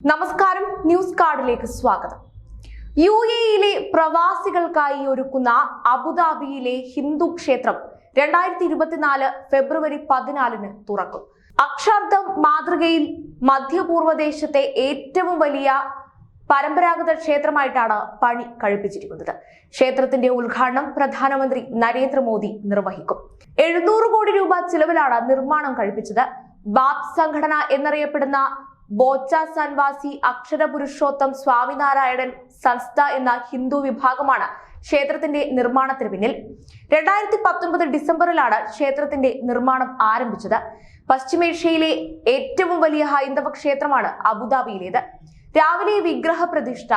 നമസ്കാരം, ന്യൂസ് കാർഡിലേക്ക് സ്വാഗതം. യുഎഇയിലെ പ്രവാസികൾക്കായി ഒരുക്കുന്ന അബുദാബിയിലെ ഹിന്ദു ക്ഷേത്രം 2024 ഫെബ്രുവരി 14 തുറക്കും. അക്ഷാർദ്ധം മാതൃകയിൽ മധ്യപൂർവ്വദേശത്തെ ഏറ്റവും വലിയ പരമ്പരാഗത ക്ഷേത്രമായിട്ടാണ് പണി കഴിപ്പിച്ചിരിക്കുന്നത്. ക്ഷേത്രത്തിന്റെ ഉദ്ഘാടനം പ്രധാനമന്ത്രി നരേന്ദ്രമോദി നിർവഹിക്കും. 700 കോടി രൂപ ചിലവിലാണ് നിർമ്മാണം കഴിപ്പിച്ചത്. ബാപ് സംഘടന എന്നറിയപ്പെടുന്ന ബോച്ച സൻവാസി അക്ഷര പുരുഷോത്തം സ്വാമിനാരായണൻ സംസ്ഥ എന്ന ഹിന്ദു വിഭാഗമാണ് ക്ഷേത്രത്തിന്റെ നിർമ്മാണത്തിന് പിന്നിൽ. 2019 ഡിസംബറിലാണ് ക്ഷേത്രത്തിന്റെ നിർമ്മാണം ആരംഭിച്ചത്. പശ്ചിമേഷ്യയിലെ ഏറ്റവും വലിയ ഹൈന്ദവ ക്ഷേത്രമാണ് അബുദാബിയിലേത്. രാവിലെ വിഗ്രഹ പ്രതിഷ്ഠ,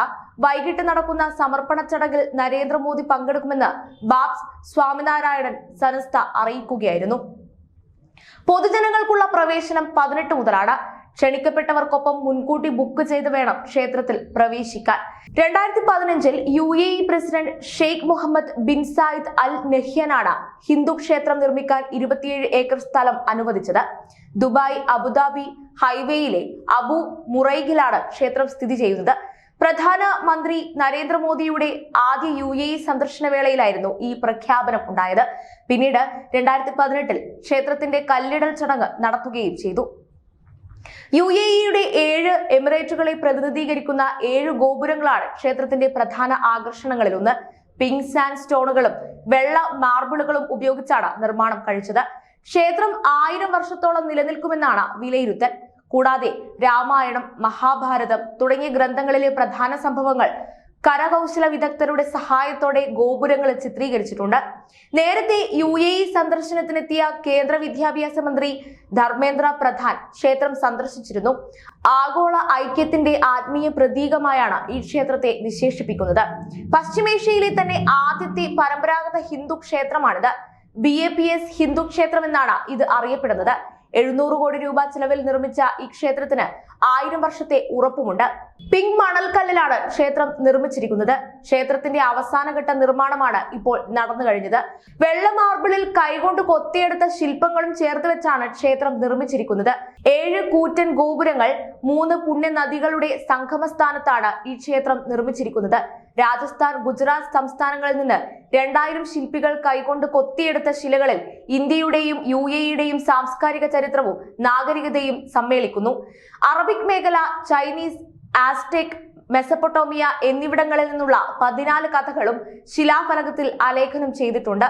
വൈകിട്ട് നടക്കുന്ന സമർപ്പണ ചടങ്ങിൽ നരേന്ദ്രമോദി പങ്കെടുക്കുമെന്ന് ബാപ് സ്വാമിനാരായണൻ സംസ്ഥ അറിയിക്കുകയായിരുന്നു. പൊതുജനങ്ങൾക്കുള്ള പ്രവേശനം 18 മുതലാണ്. ക്ഷണിക്കപ്പെട്ടവർക്കൊപ്പം മുൻകൂട്ടി ബുക്ക് ചെയ്ത് വേണം ക്ഷേത്രത്തിൽ പ്രവേശിക്കാൻ. 2015 UAE president Sheikh Mohammed bin Zayed Al നഹ്യാനാണ് ഹിന്ദു ക്ഷേത്രം നിർമ്മിക്കാൻ 27 ഏക്കർ സ്ഥലം അനുവദിച്ചത്. ദുബായ് അബുദാബി ഹൈവേയിലെ അബു മുറൈഖിലാണ് ക്ഷേത്രം സ്ഥിതി ചെയ്യുന്നത്. പ്രധാനമന്ത്രി നരേന്ദ്രമോദിയുടെ ആദ്യ UAE സന്ദർശന വേളയിലായിരുന്നു ഈ പ്രഖ്യാപനം ഉണ്ടായത്. പിന്നീട് 2018 ക്ഷേത്രത്തിന്റെ കല്ലിടൽ ചടങ്ങ് നടത്തുകയും ചെയ്തു. UAEയുടെ 7 എമിറേറ്റുകളെ പ്രതിനിധീകരിക്കുന്ന 7 ഗോപുരങ്ങളാണ് ക്ഷേത്രത്തിന്റെ പ്രധാന ആകർഷണങ്ങളിലൊന്ന്. പിങ്ക് സാൻഡ് സ്റ്റോണുകളും വെള്ള മാർബിളുകളും ഉപയോഗിച്ചാണ് നിർമ്മാണം കഴിച്ചത്. ക്ഷേത്രം 1000 വർഷത്തോളം നിലനിൽക്കുമെന്നാണ് വിലയിരുത്തൽ. കൂടാതെ രാമായണം, മഹാഭാരതം തുടങ്ങിയ ഗ്രന്ഥങ്ങളിലെ പ്രധാന സംഭവങ്ങൾ കരകൗശല വിദഗ്ധരുടെ സഹായത്തോടെ ഗോപുരങ്ങളിൽ ചിത്രീകരിച്ചിട്ടുണ്ട്. നേരത്തെ UAE സന്ദർശനത്തിനെത്തിയ കേന്ദ്ര വിദ്യാഭ്യാസ മന്ത്രി ധർമ്മേന്ദ്ര പ്രധാൻ ക്ഷേത്രം സന്ദർശിച്ചിരുന്നു. ആഗോള ഐക്യത്തിന്റെ ആത്മീയ പ്രതീകമായാണ് ഈ ക്ഷേത്രത്തെ വിശേഷിപ്പിക്കുന്നത്. പശ്ചിമേഷ്യയിലെ തന്നെ ആദ്യത്തെ പരമ്പരാഗത ഹിന്ദു ക്ഷേത്രമാണിത്. BAPS ഹിന്ദു ക്ഷേത്രം എന്നാണ് ഇത് അറിയപ്പെടുന്നത്. 700 കോടി രൂപ ചിലവിൽ നിർമ്മിച്ച ഈ ക്ഷേത്രത്തിന് 1000 വർഷത്തെ ഉറപ്പുമുണ്ട്. പിങ്ക് മണൽക്കല്ലിലാണ് ക്ഷേത്രം നിർമ്മിച്ചിരിക്കുന്നത്. ക്ഷേത്രത്തിന്റെ അവസാനഘട്ട നിർമ്മാണമാണ് ഇപ്പോൾ നടന്നു കഴിഞ്ഞത്. വെള്ള മാർബിളിൽ കൈകൊണ്ട് കൊത്തിയെടുത്ത ശില്പങ്ങളും ചേർത്ത് വെച്ചാണ് ക്ഷേത്രം നിർമ്മിച്ചിരിക്കുന്നത്. 7 കൂറ്റൻ ഗോപുരങ്ങൾ, 3 പുണ്യ നദികളുടെ സംഗമ സ്ഥാനത്താണ് ഈ ക്ഷേത്രം നിർമ്മിച്ചിരിക്കുന്നത്. രാജസ്ഥാൻ, ഗുജറാത്ത് സംസ്ഥാനങ്ങളിൽ നിന്ന് 2000 ശില്പികൾ കൈകൊണ്ട് കൊത്തിയെടുത്ത ശിലകളിൽ ഇന്ത്യയുടെയും UAEയുടെയും സാംസ്കാരിക ചരിത്രവും നാഗരികതയും സമ്മേളിക്കുന്നു. അറബിക് മേഖല, ചൈനീസ്, ആസ്ടെക്, മെസപ്പൊട്ടോമിയ എന്നിവിടങ്ങളിൽ നിന്നുള്ള 14 കഥകളും ശിലാഫലകത്തിൽ ആലേഖനം ചെയ്തിട്ടുണ്ട്.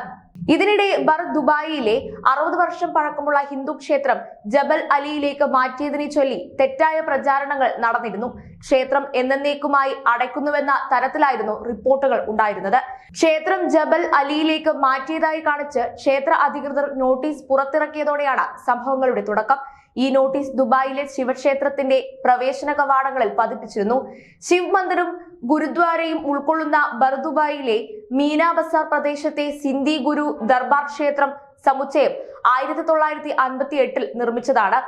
ഇതിനിടെ ദുബായിലെ 60 വർഷം പഴക്കമുള്ള ഹിന്ദു ക്ഷേത്രം ജബൽ അലിയിലേക്ക് മാറ്റിയതിനെ ചൊല്ലി തെറ്റായ പ്രചാരണങ്ങൾ നടന്നിരുന്നു. ക്ഷേത്രം എന്നേക്കുമായി അടയ്ക്കുന്നുവെന്ന തരത്തിലായിരുന്നു റിപ്പോർട്ടുകൾ ഉണ്ടായിരുന്നത്. ക്ഷേത്രം ജബൽ അലിയിലേക്ക് മാറ്റിയതായി കാണിച്ച് ക്ഷേത്ര അധികൃതർ നോട്ടീസ് പുറത്തിറക്കിയതോടെയാണ് സംഭവങ്ങളുടെ തുടക്കം. ഈ നോട്ടീസ് ദുബായിലെ ശിവക്ഷേത്രത്തിന്റെ പ്രവേശന കവാടങ്ങളിൽ പതിപ്പിച്ചിരുന്നു. ശിവ് മന്ദിറും ഗുരുദ്വാരയും ഉൾക്കൊള്ളുന്ന ദുബായിലെ മീന ബസാർ പ്രദേശത്തെ സിന്ധി ഗുരു ദർബാർ ക്ഷേത്രം സമുച്ചയം 1958 നിർമ്മിച്ചതാണ്.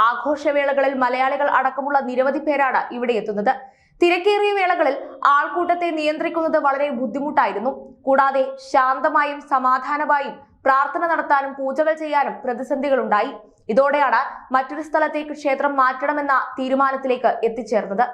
ആഘോഷവേളകളിൽ മലയാളികൾ അടക്കമുള്ള നിരവധി പേരാണ് ഇവിടെ എത്തുന്നത്. തിരക്കേറിയ വേളകളിൽ ആൾക്കൂട്ടത്തെ നിയന്ത്രിക്കുന്നത് വളരെ ബുദ്ധിമുട്ടായിരുന്നു. കൂടാതെ ശാന്തമായും സമാധാനമായും പ്രാർത്ഥന നടത്താനും പൂജകൾ ചെയ്യാനും പ്രതിസന്ധികൾ ഉണ്ടായി. ഇതോടെയാണ് മറ്റൊരു സ്ഥലത്തേക്ക് ക്ഷേത്രം മാറ്റണമെന്ന തീരുമാനത്തിലേക്ക് എത്തിച്ചേർന്നത്.